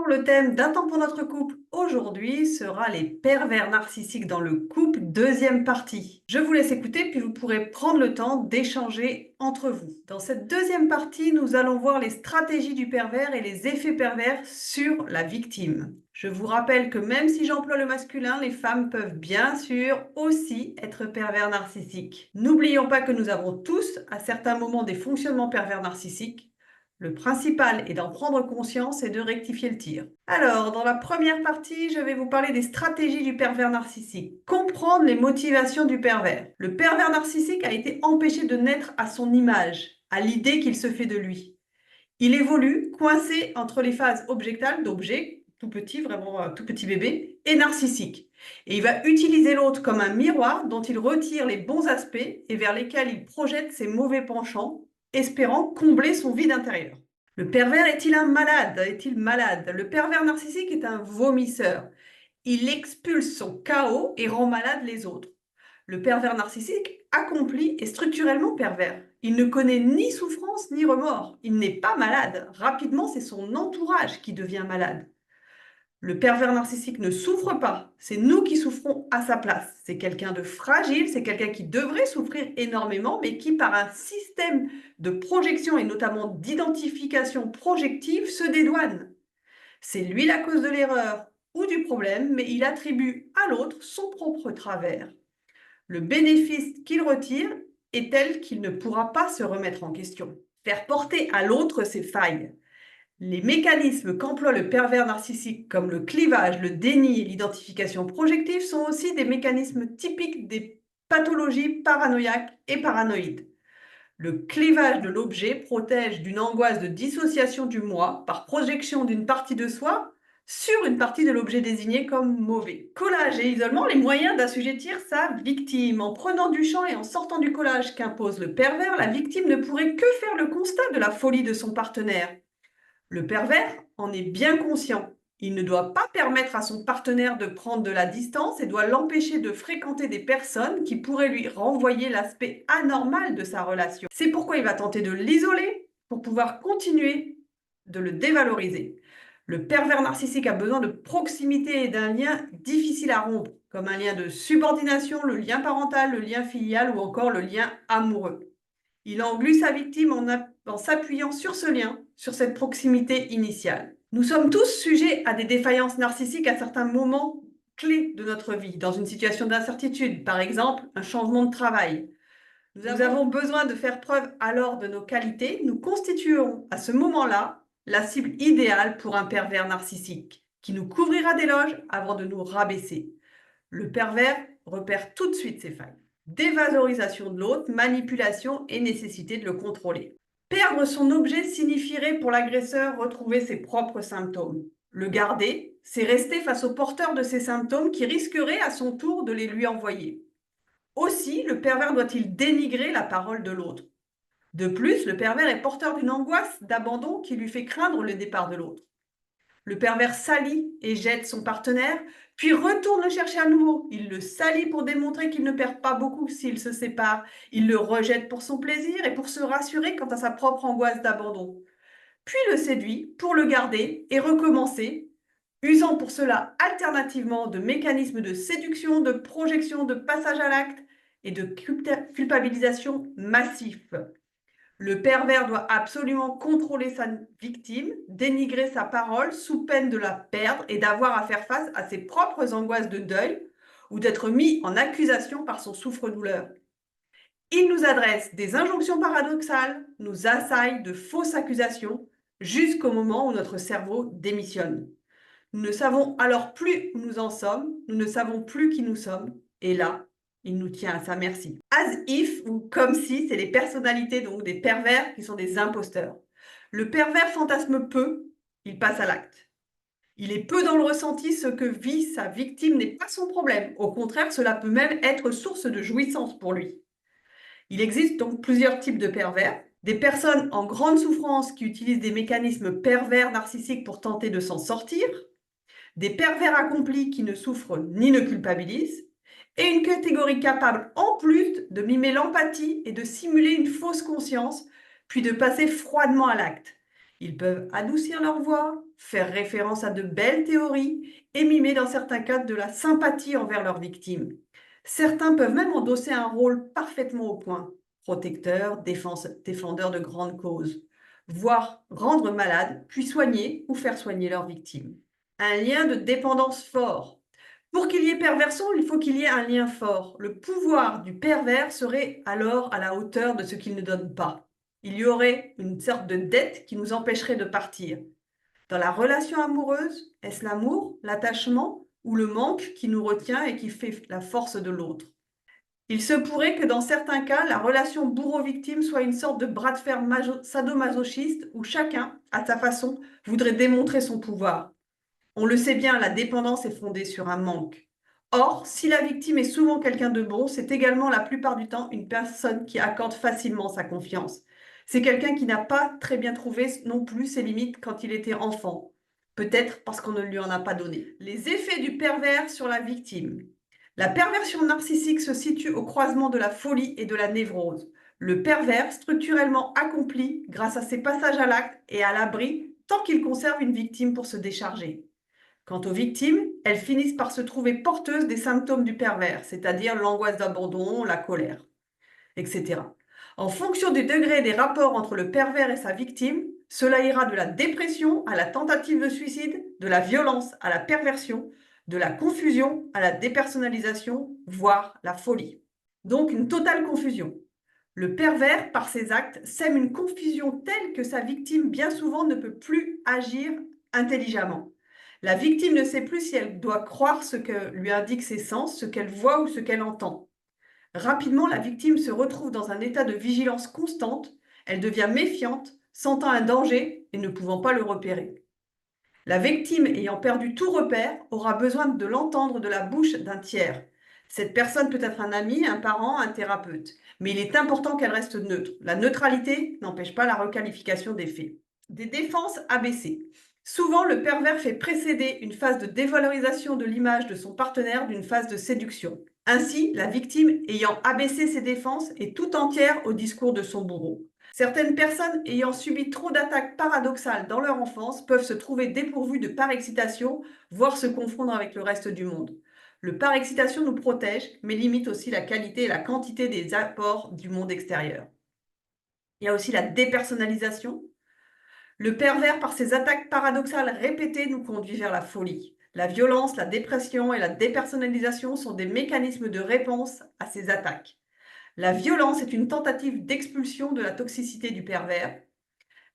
Bonjour, le thème d'un temps pour notre couple aujourd'hui sera les pervers narcissiques dans le couple, deuxième partie. Je vous laisse écouter puis vous pourrez prendre le temps d'échanger entre vous. Dans cette deuxième partie, nous allons voir les stratégies du pervers et les effets pervers sur la victime. Je vous rappelle que même si j'emploie le masculin, les femmes peuvent bien sûr aussi être pervers narcissiques. N'oublions pas que nous avons tous à certains moments des fonctionnements pervers narcissiques. Le principal est d'en prendre conscience et de rectifier le tir. Alors, dans la première partie, je vais vous parler des stratégies du pervers narcissique. Comprendre les motivations du pervers. Le pervers narcissique a été empêché de naître à son image, à l'idée qu'il se fait de lui. Il évolue coincé entre les phases objectales, d'objet, tout petit, vraiment tout petit bébé, et narcissique. Et il va utiliser l'autre comme un miroir dont il retire les bons aspects et vers lesquels il projette ses mauvais penchants, espérant combler son vide intérieur. Le pervers est-il un malade? Est-il malade? Le pervers narcissique est un vomisseur. Il expulse son chaos et rend malade les autres. Le pervers narcissique accompli est structurellement pervers. Il ne connaît ni souffrance ni remords. Il n'est pas malade. Rapidement, c'est son entourage qui devient malade. Le pervers narcissique ne souffre pas, c'est nous qui souffrons à sa place. C'est quelqu'un de fragile, c'est quelqu'un qui devrait souffrir énormément, mais qui, par un système de projection et notamment d'identification projective, se dédouane. C'est lui la cause de l'erreur ou du problème, mais il attribue à l'autre son propre travers. Le bénéfice qu'il retire est tel qu'il ne pourra pas se remettre en question. Faire porter à l'autre ses failles. Les mécanismes qu'emploie le pervers narcissique, comme le clivage, le déni et l'identification projective, sont aussi des mécanismes typiques des pathologies paranoïaques et paranoïdes. Le clivage de l'objet protège d'une angoisse de dissociation du moi par projection d'une partie de soi sur une partie de l'objet désigné comme mauvais. Collage et isolement, les moyens d'assujettir sa victime. En prenant du champ et en sortant du collage qu'impose le pervers, la victime ne pourrait que faire le constat de la folie de son partenaire. Le pervers en est bien conscient. Il ne doit pas permettre à son partenaire de prendre de la distance et doit l'empêcher de fréquenter des personnes qui pourraient lui renvoyer l'aspect anormal de sa relation. C'est pourquoi il va tenter de l'isoler pour pouvoir continuer de le dévaloriser. Le pervers narcissique a besoin de proximité et d'un lien difficile à rompre, comme un lien de subordination, le lien parental, le lien filial ou encore le lien amoureux. Il englue sa victime en s'appuyant sur ce lien, sur cette proximité initiale. Nous sommes tous sujets à des défaillances narcissiques à certains moments clés de notre vie, dans une situation d'incertitude, par exemple un changement de travail. Nous avons besoin de faire preuve alors de nos qualités. Nous constituons à ce moment-là la cible idéale pour un pervers narcissique, qui nous couvrira d'éloges avant de nous rabaisser. Le pervers repère tout de suite ses failles. Dévalorisation de l'autre, manipulation et nécessité de le contrôler. Perdre son objet signifierait pour l'agresseur retrouver ses propres symptômes. Le garder, c'est rester face au porteur de ces symptômes qui risquerait à son tour de les lui envoyer. Aussi, le pervers doit-il dénigrer la parole de l'autre. De plus, le pervers est porteur d'une angoisse d'abandon qui lui fait craindre le départ de l'autre. Le pervers salit et jette son partenaire, puis retourne le chercher à nouveau. Il le salit pour démontrer qu'il ne perd pas beaucoup s'il se sépare. Il le rejette pour son plaisir et pour se rassurer quant à sa propre angoisse d'abandon. Puis le séduit pour le garder et recommencer, usant pour cela alternativement de mécanismes de séduction, de projection, de passage à l'acte et de culpabilisation massif. Le pervers doit absolument contrôler sa victime, dénigrer sa parole sous peine de la perdre et d'avoir à faire face à ses propres angoisses de deuil ou d'être mis en accusation par son souffre-douleur. Il nous adresse des injonctions paradoxales, nous assaille de fausses accusations jusqu'au moment où notre cerveau démissionne. Nous ne savons alors plus où nous en sommes, nous ne savons plus qui nous sommes, et là, il nous tient à sa merci. As if ou comme si, c'est les personnalités donc des pervers qui sont des imposteurs. Le pervers fantasme peu, il passe à l'acte. Il est peu dans le ressenti, ce que vit sa victime n'est pas son problème. Au contraire, cela peut même être source de jouissance pour lui. Il existe donc plusieurs types de pervers. Des personnes en grande souffrance qui utilisent des mécanismes pervers narcissiques pour tenter de s'en sortir. Des pervers accomplis qui ne souffrent ni ne culpabilisent, et une catégorie capable en plus de mimer l'empathie et de simuler une fausse conscience, puis de passer froidement à l'acte. Ils peuvent adoucir leur voix, faire référence à de belles théories et mimer dans certains cas de la sympathie envers leurs victimes. Certains peuvent même endosser un rôle parfaitement au point, protecteur, défendeur de grandes causes, voire rendre malade, puis soigner ou faire soigner leurs victimes. Un lien de dépendance fort. Pour qu'il y ait perversion, il faut qu'il y ait un lien fort. Le pouvoir du pervers serait alors à la hauteur de ce qu'il ne donne pas. Il y aurait une sorte de dette qui nous empêcherait de partir. Dans la relation amoureuse, est-ce l'amour, l'attachement ou le manque qui nous retient et qui fait la force de l'autre? Il se pourrait que dans certains cas, la relation bourreau-victime soit une sorte de bras de fer sadomasochiste où chacun, à sa façon, voudrait démontrer son pouvoir. On le sait bien, la dépendance est fondée sur un manque. Or, si la victime est souvent quelqu'un de bon, c'est également la plupart du temps une personne qui accorde facilement sa confiance. C'est quelqu'un qui n'a pas très bien trouvé non plus ses limites quand il était enfant. Peut-être parce qu'on ne lui en a pas donné. Les effets du pervers sur la victime. La perversion narcissique se situe au croisement de la folie et de la névrose. Le pervers, structurellement accompli grâce à ses passages à l'acte et à l'abri, tant qu'il conserve une victime pour se décharger. Quant aux victimes, elles finissent par se trouver porteuses des symptômes du pervers, c'est-à-dire l'angoisse d'abandon, la colère, etc. En fonction du degré des rapports entre le pervers et sa victime, cela ira de la dépression à la tentative de suicide, de la violence à la perversion, de la confusion à la dépersonnalisation, voire la folie. Donc une totale confusion. Le pervers, par ses actes, sème une confusion telle que sa victime bien souvent ne peut plus agir intelligemment. La victime ne sait plus si elle doit croire ce que lui indiquent ses sens, ce qu'elle voit ou ce qu'elle entend. Rapidement, la victime se retrouve dans un état de vigilance constante, elle devient méfiante, sentant un danger et ne pouvant pas le repérer. La victime ayant perdu tout repère aura besoin de l'entendre de la bouche d'un tiers. Cette personne peut être un ami, un parent, un thérapeute, mais il est important qu'elle reste neutre. La neutralité n'empêche pas la requalification des faits. Des défenses abaissées. Souvent, le pervers fait précéder une phase de dévalorisation de l'image de son partenaire d'une phase de séduction. Ainsi, la victime ayant abaissé ses défenses est tout entière au discours de son bourreau. Certaines personnes ayant subi trop d'attaques paradoxales dans leur enfance peuvent se trouver dépourvues de parexcitation, voire se confondre avec le reste du monde. Le parexcitation nous protège, mais limite aussi la qualité et la quantité des apports du monde extérieur. Il y a aussi la dépersonnalisation. Le pervers, par ses attaques paradoxales répétées, nous conduit vers la folie. La violence, la dépression et la dépersonnalisation sont des mécanismes de réponse à ces attaques. La violence est une tentative d'expulsion de la toxicité du pervers.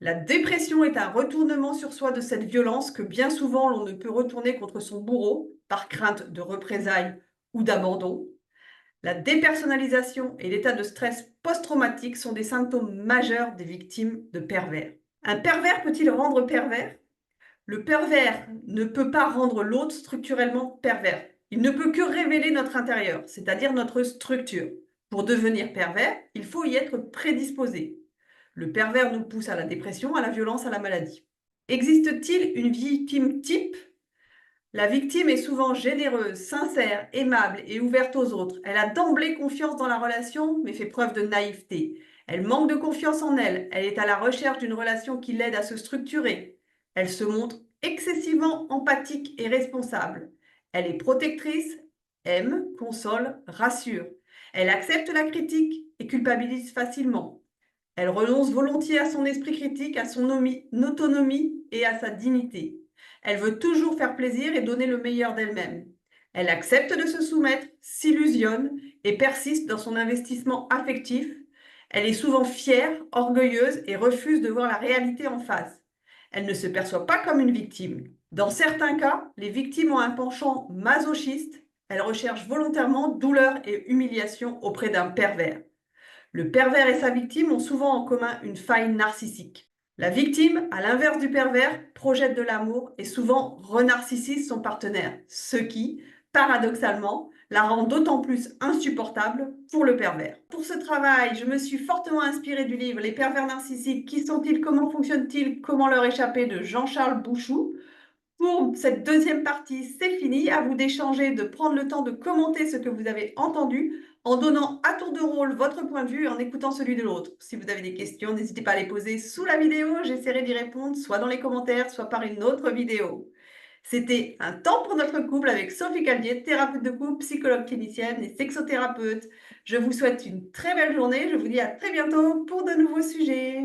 La dépression est un retournement sur soi de cette violence que bien souvent l'on ne peut retourner contre son bourreau par crainte de représailles ou d'abandon. La dépersonnalisation et l'état de stress post-traumatique sont des symptômes majeurs des victimes de pervers. Un pervers peut-il rendre pervers? Le pervers ne peut pas rendre l'autre structurellement pervers. Il ne peut que révéler notre intérieur, c'est-à-dire notre structure. Pour devenir pervers, il faut y être prédisposé. Le pervers nous pousse à la dépression, à la violence, à la maladie. Existe-t-il une victime type? La victime est souvent généreuse, sincère, aimable et ouverte aux autres. Elle a d'emblée confiance dans la relation, mais fait preuve de naïveté. Elle manque de confiance en elle. Elle est à la recherche d'une relation qui l'aide à se structurer. Elle se montre excessivement empathique et responsable. Elle est protectrice, aime, console, rassure. Elle accepte la critique et culpabilise facilement. Elle renonce volontiers à son esprit critique, à son autonomie et à sa dignité. Elle veut toujours faire plaisir et donner le meilleur d'elle-même. Elle accepte de se soumettre, s'illusionne et persiste dans son investissement affectif. Elle est souvent fière, orgueilleuse et refuse de voir la réalité en face. Elle ne se perçoit pas comme une victime. Dans certains cas, les victimes ont un penchant masochiste. Elles recherchent volontairement douleur et humiliation auprès d'un pervers. Le pervers et sa victime ont souvent en commun une faille narcissique. La victime, à l'inverse du pervers, projette de l'amour et souvent renarcissise son partenaire, ce qui, paradoxalement, la rend d'autant plus insupportable pour le pervers. Pour ce travail, je me suis fortement inspirée du livre Les pervers narcissiques, qui sont-ils, comment fonctionnent-ils, comment leur échapper de Jean-Charles Bouchoux. Pour cette deuxième partie, c'est fini. À vous d'échanger, de prendre le temps de commenter ce que vous avez entendu en donnant à tour de rôle votre point de vue et en écoutant celui de l'autre. Si vous avez des questions, n'hésitez pas à les poser sous la vidéo, j'essaierai d'y répondre soit dans les commentaires, soit par une autre vidéo. C'était un temps pour notre couple avec Sophie Caldier, thérapeute de couple, psychologue clinicienne et sexothérapeute. Je vous souhaite une très belle journée. Je vous dis à très bientôt pour de nouveaux sujets.